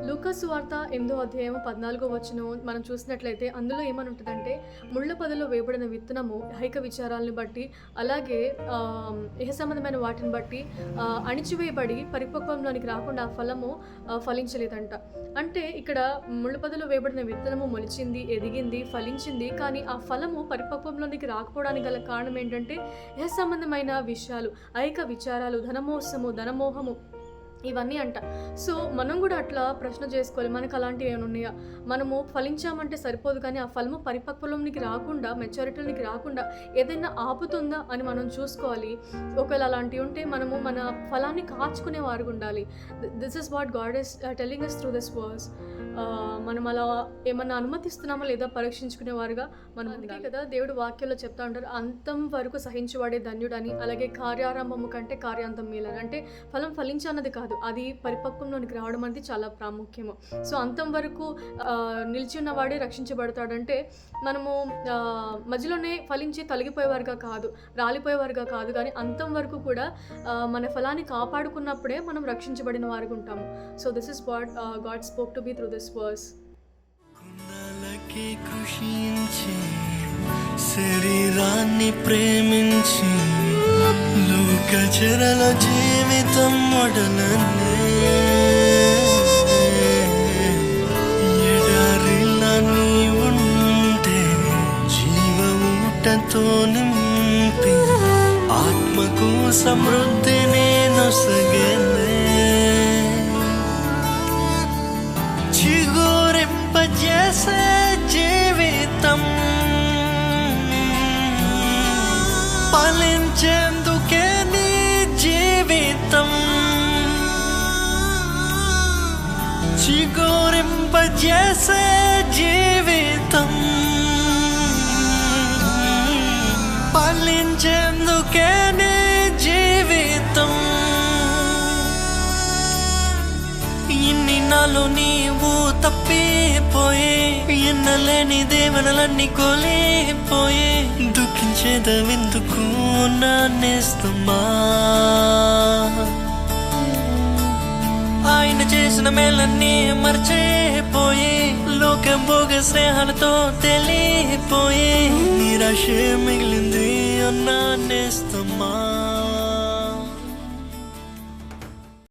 లూకా సువార్త 8:14 మనం చూసినట్లయితే అందులో ఏమని ఉంటుందంటే, ముళ్ళ పొదలో వేయబడిన విత్తనము ఐహిక విచారాలను బట్టి, అలాగే ఇహ సంబంధమైన వాటిని బట్టి అణిచివేయబడి పరిపక్వంలోనికి రాకుండా ఆ ఫలము ఫలించలేదంట. అంటే ఇక్కడ ముళ్ళ పొదలో వేయబడిన విత్తనము మొలిచింది, ఎదిగింది, ఫలించింది. కానీ ఆ ఫలము పరిపక్వంలోనికి రాకపోవడానికి గల కారణం ఏంటంటే, ఇహ సంబంధమైన విషయాలు, ఐహిక విచారాలు, ధనమోహము ఇవన్నీ అంట. సో మనం కూడా అట్లా ప్రశ్న చేసుకోవాలి, మనకు అలాంటివి ఏమైనా ఉన్నాయా? మనము ఫలించామంటే సరిపోదు, కానీ ఆ ఫలము పరిపక్వలోనికి రాకుండా, మెచ్యూరిటీలోనికి రాకుండా ఏదైనా ఆపుతుందా అని మనం చూసుకోవాలి. ఒకవేళ అలాంటివి ఉంటే మనము మన ఫలాన్ని కాచుకునే వారుగా ఉండాలి. This is what God is telling us through this verse. మనం అలా ఏమన్నా అనుమతిస్తున్నామా లేదా పరీక్షించుకునే వారుగా మనం. అందుకే కదా దేవుడు వాక్యంలో చెప్తా ఉంటారు, అంతం వరకు సహించువాడే ధన్యుడని, అలాగే కార్యారంభము కంటే కార్యాంతం మేలని. అంటే ఫలం ఫలించన్నది కాదు, అది పరిపక్వంలోనికి రావడం అనేది చాలా ప్రాముఖ్యము. సో అంతం వరకు నిలిచి ఉన్నవాడే రక్షించబడతాడంటే, మనము మధ్యలోనే ఫలించి తొలగిపోయేవారుగా కాదు, రాలిపోయేవారుగా కాదు, కానీ అంతం వరకు కూడా మన ఫలాన్ని కాపాడుకున్నప్పుడే మనం రక్షించబడిన వారుగా ఉంటాము. So this is what God spoke to me through this verse. శరీరాన్ని ప్రేమించి లోకచరల జీవితం మొదలనే ఎడారిలా నీ ఉంటే జీవముటతో నింపి ఆత్మకు సమృద్ధిని నొసగనే చిగురింపజేసే జీవితం ఫలించేందుకే నీ జీవితం చిగురింపజేసే జీవితం ఫలించేందుకే నీ జీవితం. ఇన్ని నాలు నీవు తప్పిపోయే, ఎన్నలేని దేవనలన్నీ కోల్పోయే, దుఃఖించేదవెందుకు నా నేస్తమా? ఆయన చేసిన మేలన్నీ మర్చిపోయే, లోకం భోగ స్నేహాలతో తెలిపోయే, నిరాశ మిగిలింది అన్నా నేస్తమా?